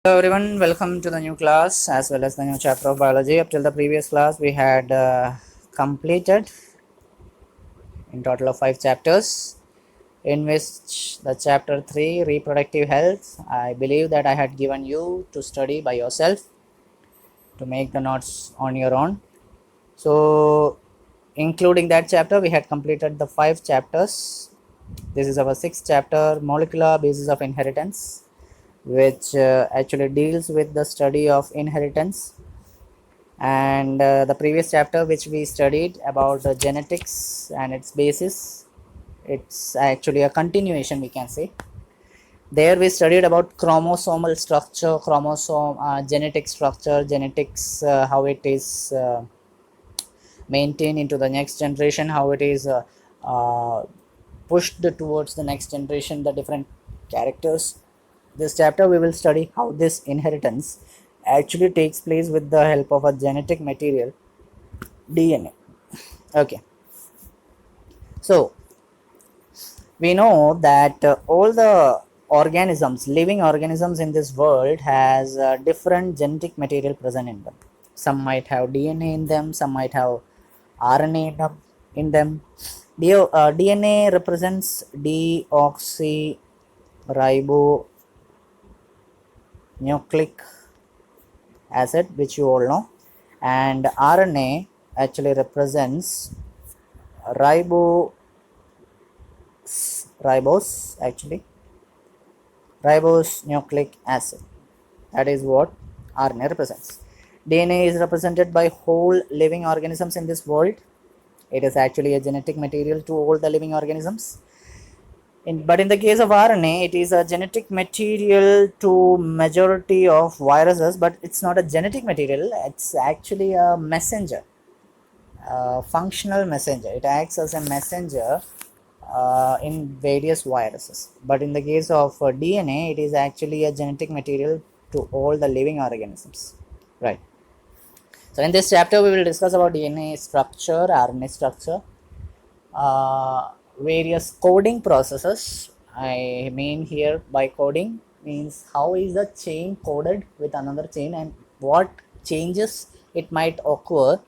Hello everyone, welcome to the new class as well as the new chapter of biology. Up till the previous class we had completed in total of 5 chapters, in which the chapter 3 reproductive health, I believe that I had given you to study by yourself, to make the notes on your own. So including that chapter we had completed the 5 chapters. This is our 6th chapter, molecular basis of inheritance, which actually deals with the study of inheritance. And the previous chapter which we studied about genetics and its basis, it's actually a continuation, we can say. There we studied about chromosomal structure, chromosome, genetic structure, genetics, how it is maintained into the next generation, how it is uh, pushed towards the next generation, the different characters. This chapter we will study how this inheritance actually takes place with the help of a genetic material, DNA. Okay, so we know that all the organisms, living organisms in this world, has different genetic material present in them. Some might have DNA in them, some might have RNA in them. DNA represents deoxyribonucleic acid, which you all know, and RNA actually represents ribo ribose actually ribose nucleic acid. That is what RNA represents. DNA is represented by whole living organisms in this world. It is actually a genetic material to all the living organisms. But in the case of RNA, it is a genetic material to majority of viruses, but it's not a genetic material. It's actually a messenger, a functional messenger. It acts as a messenger in various viruses. But in the case of DNA, it is actually a genetic material to all the living organisms, right? So in this chapter, we will discuss about DNA structure, RNA structure, various coding processes. I mean here by coding means how is the chain coded with another chain and what changes it might occur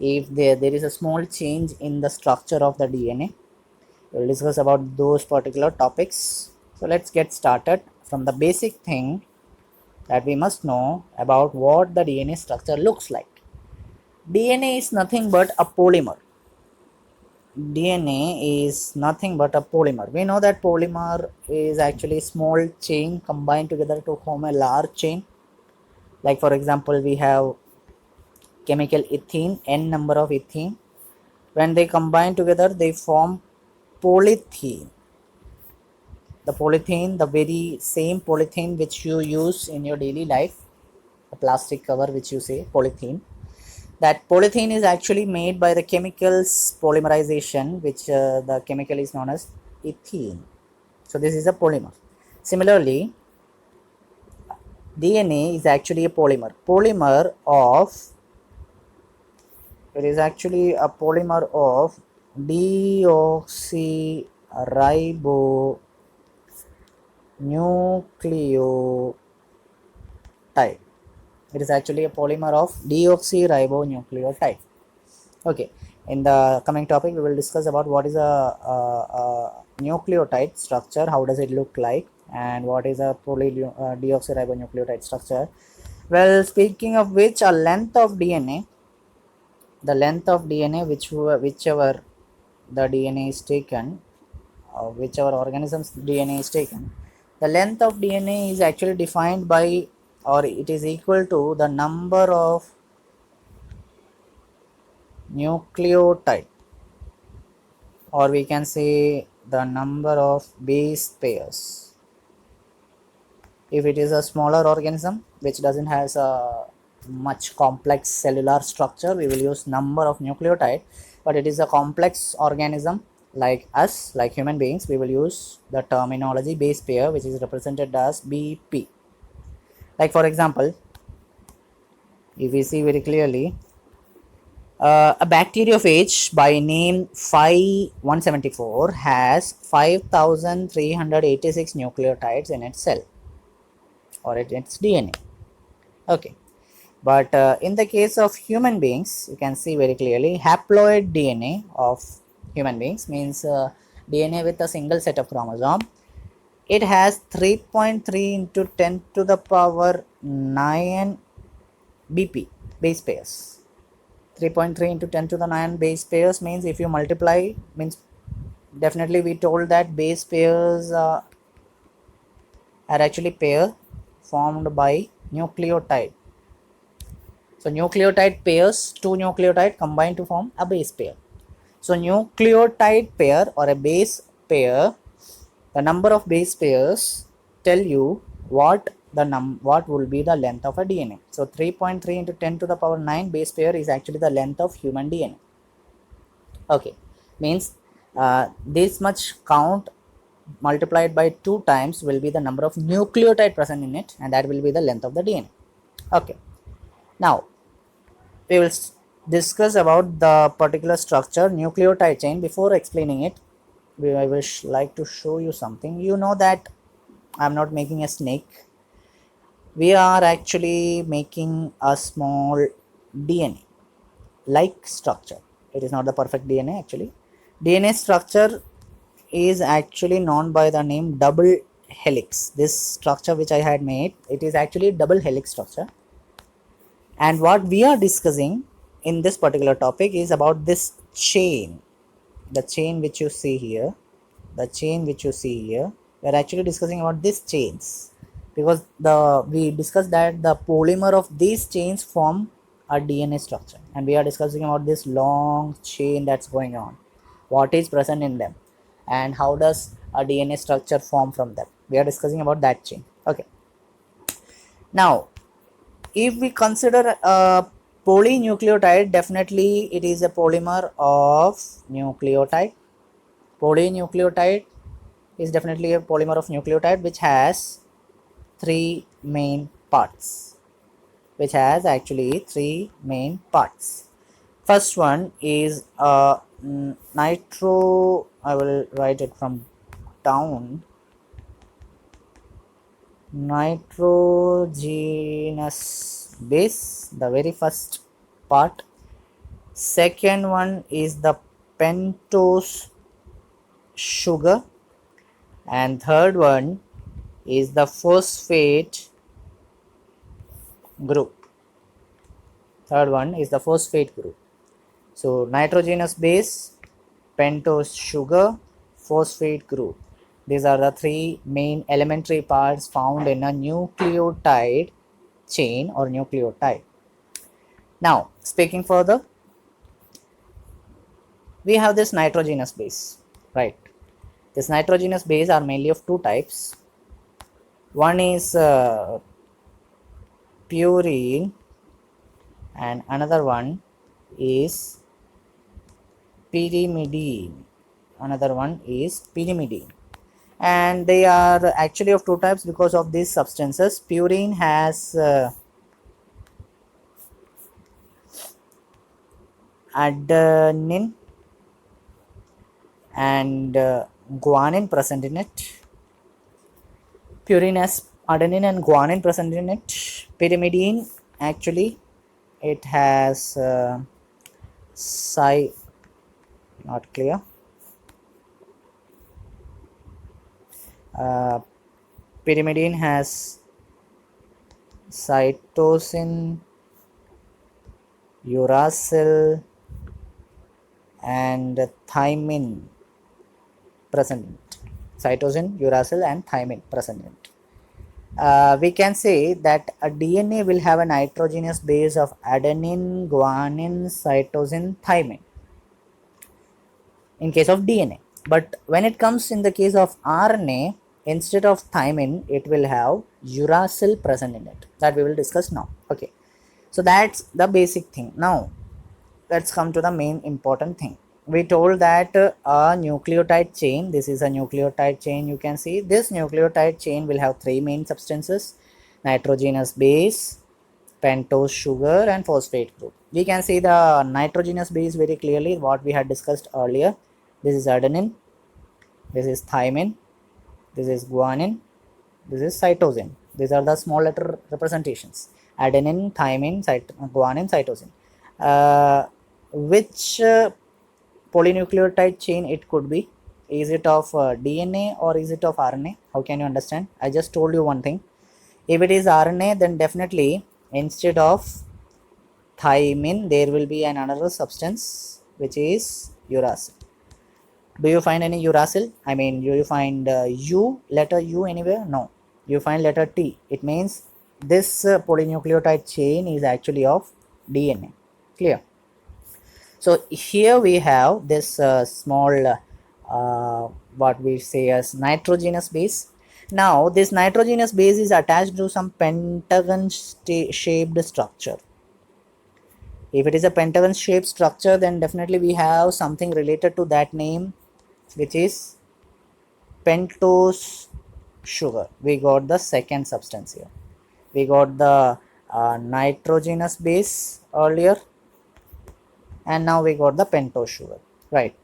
if there is a small change in the structure of the DNA. We'll discuss about those particular topics. So let's get started from the basic thing that we must know about what the DNA structure looks like. DNA is nothing but a polymer. DNA is nothing but a polymer. We know that polymer is actually small chain combined together to form a large chain. Like for example, we have chemical ethene, n number of ethene. When they combine together, they form polythene. The polythene, the very same polythene which you use in your daily life, the plastic cover which you say polythene, that polythene is actually made by the chemicals polymerization, which the chemical is known as ethene. So this is a polymer. Similarly, DNA is actually a polymer. It is actually a polymer of deoxyribonucleotide. It is actually a polymer of deoxyribonucleotide. Okay, in the coming topic we will discuss about what is a nucleotide structure, how does it look like, and what is a deoxyribonucleotide structure. Well, speaking of which, a length of DNA, the length of DNA whichever the DNA is taken, whichever organism's DNA is taken, the length of DNA is actually defined by, or it is equal to the number of nucleotide, or we can say the number of base pairs. If it is a smaller organism which doesn't have a much complex cellular structure, we will use number of nucleotide. But it is a complex organism like us, like human beings, we will use the terminology base pair, which is represented as BP. Like for example, if we see very clearly, a bacteriophage by name Phi174 has 5386 nucleotides in its cell. or its DNA. Okay, but in the case of human beings, you can see very clearly haploid DNA of human beings means DNA with a single set of chromosome. It has 3.3 into 10 to the power 9 BP base pairs. 3.3 into 10 to the 9 base pairs means if you multiply, means definitely we told that base pairs are actually pair formed by nucleotide. So nucleotide pairs, two nucleotide combine to form a base pair. So nucleotide pair or a base pair, the number of base pairs tell you what will be the length of a DNA. So 3.3 into 10 to the power 9 base pair is actually the length of human DNA. Okay, means this much count multiplied by 2 times will be the number of nucleotide present in it, and that will be the length of the DNA. Okay, now we will discuss about the particular structure nucleotide chain. Before explaining it, I wish like to show you something. You know that I'm not making a snake. We are actually making a small DNA like structure. It is not the perfect DNA actually. DNA structure is actually known by the name double helix. This structure which I had made, it is actually double helix structure. And what we are discussing in this particular topic is about this chain, the chain which you see here, we are actually discussing about these chains, because we discussed that the polymer of these chains form a DNA structure, and we are discussing about this long chain that's going on, what is present in them, and how does a DNA structure form from them. We are discussing about that chain. Okay, now if we consider a polynucleotide, definitely it is a polymer of nucleotide. Polynucleotide is definitely a polymer of nucleotide which has three main parts. First one is nitro, I will write it from down, nitrogenous base, the very first part. Second one is the pentose sugar, and third one is the phosphate group. So nitrogenous base, pentose sugar, phosphate group. These are the three main elementary parts found in a nucleotide chain or nucleotide. Now, speaking further, we have this nitrogenous base, right? This nitrogenous base are mainly of two types. One is purine, and another one is pyrimidine. And they are actually of two types because of these substances. Purine has adenine and guanine present in it. Purine has adenine and guanine present in it. Pyrimidine, actually it has not clear. Pyrimidine has cytosine, uracil and thymine present in it. Cytosine, uracil and thymine present in it. We can say that a DNA will have a nitrogenous base of adenine, guanine, cytosine, thymine in case of DNA. But when it comes in the case of RNA, instead of thymine, it will have uracil present in it. That we will discuss now. Okay, so that's the basic thing. Now let's come to the main important thing. We told that a nucleotide chain, this is a nucleotide chain. You can see this nucleotide chain will have three main substances: nitrogenous base, pentose sugar and phosphate group. We can see the nitrogenous base very clearly, what we had discussed earlier. This is adenine, this is thymine, this is guanine, this is cytosine. These are the small letter representations: adenine, thymine, guanine, cytosine. Which polynucleotide chain it could be? Is it of DNA or is it of RNA? How can you understand? I just told you one thing. If it is RNA, then definitely instead of thymine there will be another substance which is uracil. Do you find any uracil? I mean, do you find U, letter U anywhere? No. You find letter T. It means this polynucleotide chain is actually of DNA. Clear? So here we have this small what we say as nitrogenous base. Now this nitrogenous base is attached to some pentagon shaped structure. If it is a pentagon shaped structure, then definitely we have something related to that name, which is pentose sugar. We got the second substance here. We got the nitrogenous base earlier, and now we got the pentose sugar, right?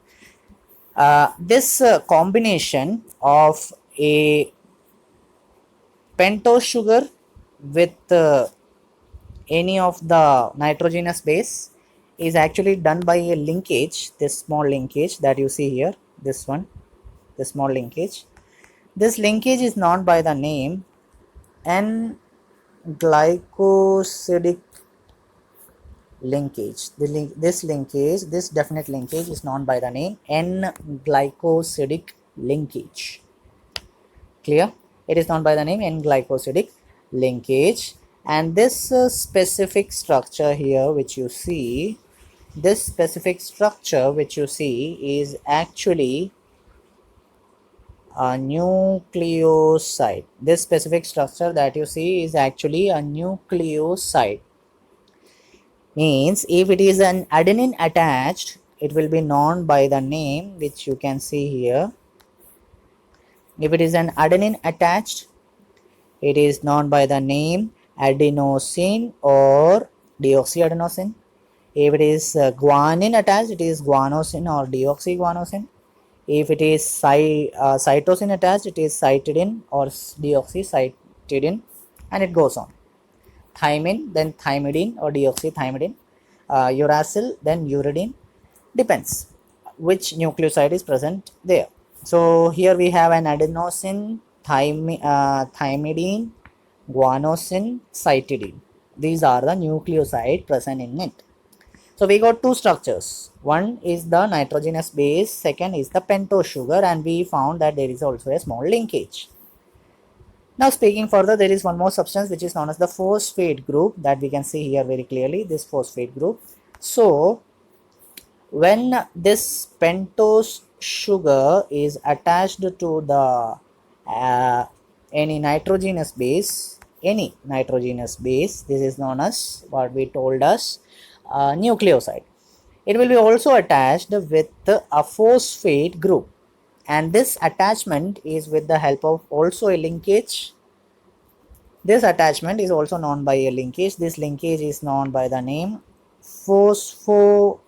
This combination of a pentose sugar with any of the nitrogenous base is actually done by a linkage, this small linkage that you see here, this one, this small linkage. This linkage is known by the name N-glycosidic linkage. This definite linkage is known by the name N-glycosidic linkage. Clear? It is known by the name N-glycosidic linkage. And this specific structure here which you see, is actually a nucleoside. This specific structure that you see is actually a nucleoside. Means if it is an adenine attached, it will be known by the name which you can see here. If it is an adenine attached, it is known by the name adenosine or deoxyadenosine. If it is guanine attached, it is guanosine or deoxyguanosine. If it is cytosine attached, it is cytidine or deoxycytidine, and it goes on. Thymine, then thymidine or deoxythymidine. Uracil, then uridine. Depends which nucleoside is present there. So here we have an adenosine, thymidine, guanosine, cytidine. These are the nucleoside present in it. So we got two structures. One is the nitrogenous base, second is the pentose sugar, and we found that there is also a small linkage. Now speaking further, there is one more substance which is known as the phosphate group that we can see here very clearly, this phosphate group. So when this pentose sugar is attached to the any nitrogenous base, this is known as what we told as nucleoside. It will be also attached with a phosphate group, and this attachment is with the help of also a linkage. This attachment is also known by a linkage. This linkage is known by the name phosphoester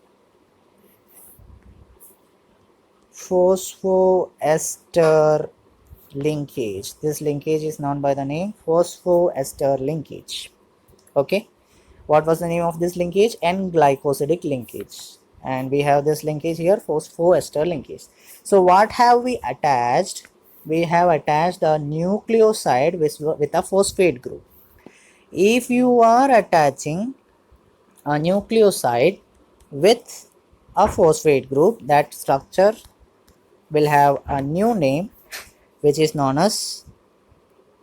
linkage. This linkage is known by the name phosphoester linkage. Okay, what was the name of this linkage? N-glycosidic linkage, and we have this linkage here, phosphoester linkage. So what have we attached? We have attached a nucleoside with a phosphate group. If you are attaching a nucleoside with a phosphate group, that structure will have a new name which is known as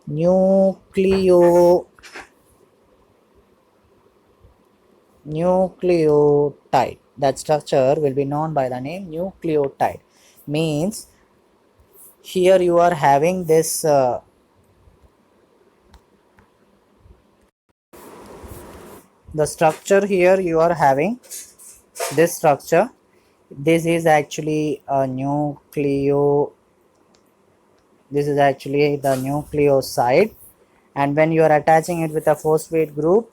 nucleotide. That structure will be known by the name nucleotide. Means here you are having this the structure here you are having this structure. This is actually a this is actually the nucleoside, and when you are attaching it with a phosphate group,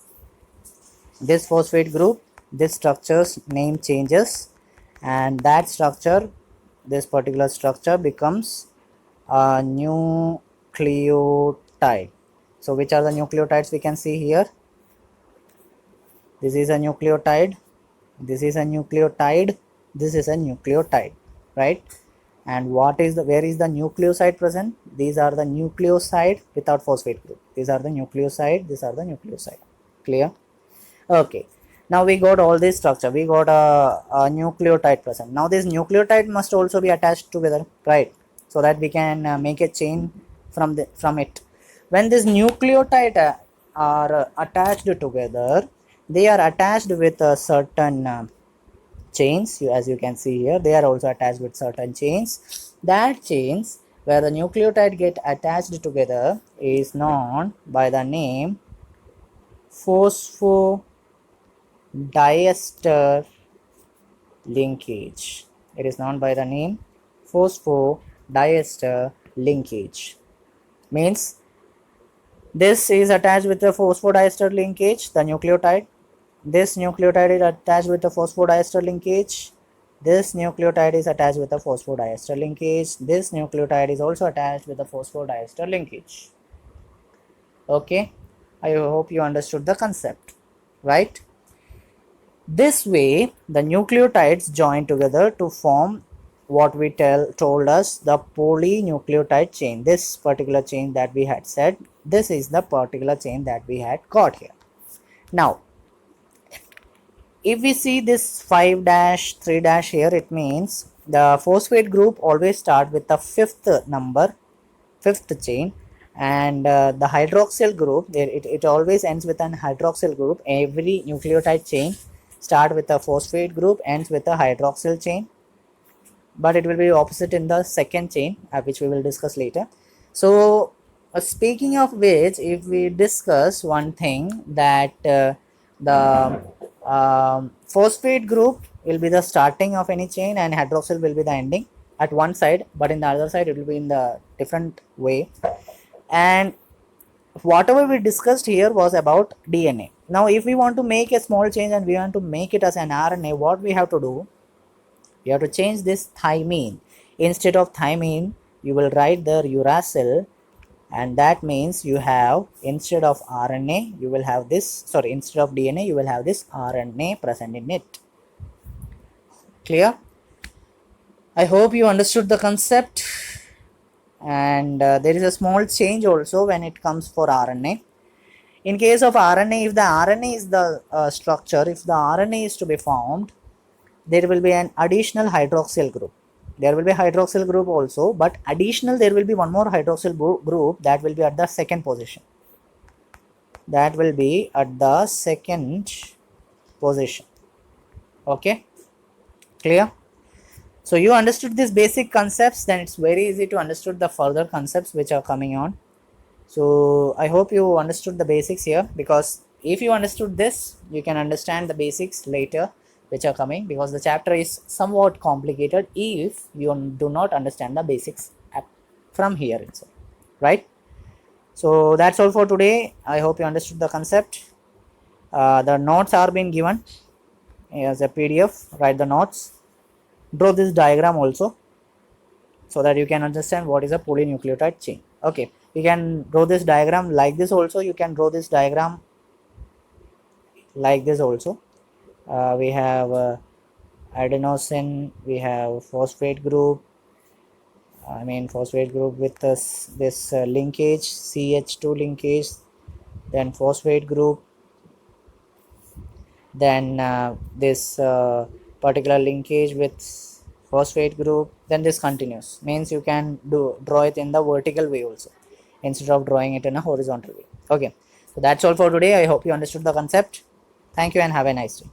this structure's name changes, and that structure, this particular structure becomes a nucleotide. So which are the nucleotides we can see here? This is a nucleotide, this is a nucleotide, this is a nucleotide, right? And what is the, where is the nucleoside present? These are the nucleoside without phosphate group. These are the nucleoside, these are the nucleoside. Clear? Okay. Now we got all this structure. We got a nucleotide present. Now this nucleotide must also be attached together, right? So that we can make a chain from it. When this nucleotide are attached together, they are attached with a certain chains. As you can see here, they are also attached with certain chains. That chains where the nucleotide get attached together is known by the name phosphodiester linkage. It is known by the name phosphodiester linkage. Means this is attached with the phosphodiester linkage, the nucleotide. This nucleotide is attached with the phosphodiester linkage. This nucleotide is attached with the phosphodiester linkage. This nucleotide is also attached with the phosphodiester linkage. Okay, I hope you understood the concept, right? This way, the nucleotides join together to form what we told us the polynucleotide chain. This particular chain that we had said, this is the particular chain that we had got here. Now, if we see this 5 dash 3 dash here, it means the phosphate group always start with the fifth chain, and the hydroxyl group, it always ends with an hydroxyl group. Every nucleotide chain start with a phosphate group, ends with a hydroxyl chain, but it will be opposite in the second chain, which we will discuss later. So speaking of which, if we discuss one thing, that the phosphate group will be the starting of any chain and hydroxyl will be the ending at one side, but in the other side it will be in the different way. And whatever we discussed here was about DNA. Now if we want to make a small change and we want to make it as an RNA, what we have to do? You have to change this thymine. Instead of thymine, you will write the uracil, and that means you have, instead of RNA, you will have this, sorry, instead of DNA, you will have this RNA present in it. Clear? I hope you understood the concept. And there is a small change also when it comes for RNA. In case of RNA, if the RNA is the structure, if the RNA is to be formed, there will be an additional hydroxyl group. There will be hydroxyl group also, but additional there will be one more hydroxyl group that will be at the second position. That will be at the second position. Okay, clear? So you understood these basic concepts, then it's very easy to understood the further concepts which are coming on. So I hope you understood the basics here, because if you understood this, you can understand the basics later which are coming, because the chapter is somewhat complicated if you do not understand the basics from here itself, right? So that's all for today. I hope you understood the concept. The notes are being given as a PDF. Write the notes. Draw this diagram also, so that you can understand what is a polynucleotide chain. Okay, you can draw this diagram like this also. You can draw this diagram like this also. We have adenosine, we have phosphate group, phosphate group with this linkage, CH2 linkage, then phosphate group, then this particular linkage with phosphate group, then this continues. Means you can draw it in the vertical way also, instead of drawing it in a horizontal way. Okay, so that's all for today. I hope you understood the concept. Thank you and have a nice day.